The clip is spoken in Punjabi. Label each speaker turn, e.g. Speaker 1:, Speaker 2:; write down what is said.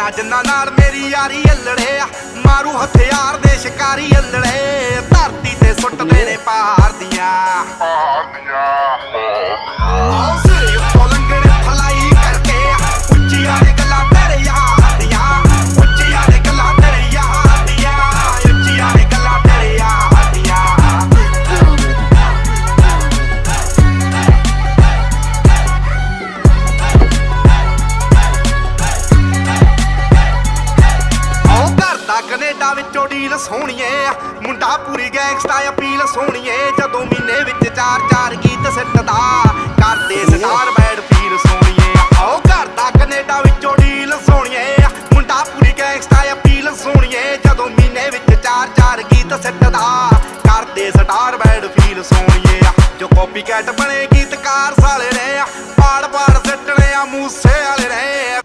Speaker 1: ਭੈਣਾਂ ਜਿੰਨਾਂ ਨਾਲ ਮੇਰੀ ਯਾਰੀ ਅਲੜੇ ਆ, ਮਾਰੂ ਹਥਿਆਰ ਦੇ ਸ਼ਿਕਾਰੀ ਅਲੜੇ, ਧਰਤੀ ਤੇ ਸੁੱਟਦੇ ਨੇ ਪਹਾੜ ਦੀਆਂ ਸਿਰੇ ਉੱਤੋਂ ਲੰਘਣ ਫਲਾਈ ਕਰਕੇ, ਉੱਚੀਆਂ ਨੇ ਗੱਲਾਂ ਤੇਰੇ ਯਾਰ ਦੀਆਂ, ਉੱਚੀਆਂ ਨੇ ਗੱਲਾਂ ਤੇਰੇ ਯਾਰ ਦੀਆਂ, ਉੱਚੀਆਂ ਨੇ ਗੱਲਾਂ ਤੇਰੇ ਯਾਰ ਦੀਆਂ। ਕੈਨੇਡਾ ਵਿੱਚੋਂ ਡੀਲ ਸੋਹਣੀਏ, ਮੁੰਡਾ ਪੂਰੀ ਗੈਂਗਸਟਾ ਅਪੀਲ ਸੋਹਣੀਏ, ਜਦੋਂ ਮਹੀਨੇ ਵਿੱਚ 4-4 ਗੀਤ ਸਿੱਟਦਾ, ਕਰਦੇ ਸਟਾਰ ਬੈਡ ਫੀਲ ਸੋਹਣੀਏ। ਆਓ ਘਰ ਦਾ ਕੈਨੇਡਾ ਵਿੱਚੋਂ ਡੀਲ ਸੋਹਣੀਏ, ਮੁੰਡਾ ਪੂਰੀ ਗੈਂਗਸਟਾ ਅਪੀਲ ਸੋਹਣੀਏ, ਜਦੋਂ ਮਹੀਨੇ ਵਿੱਚ 4-4 ਗੀਤ ਸਿੱਟਦਾ, ਕਰਦੇ ਸਟਾਰ ਬੈਡ ਫੀਲ ਸੋਹਣੀਏ। ਜੋ ਕਾਪੀ ਕੈਟ ਬਣੇ ਗੀਤਕਾਰ ਸਾਲੇ ਨੇ, ਪਾੜ ਸਿੱਟਣੇ ਆ ਮੂਸੇ ਵਾਲੇ ਨੇ।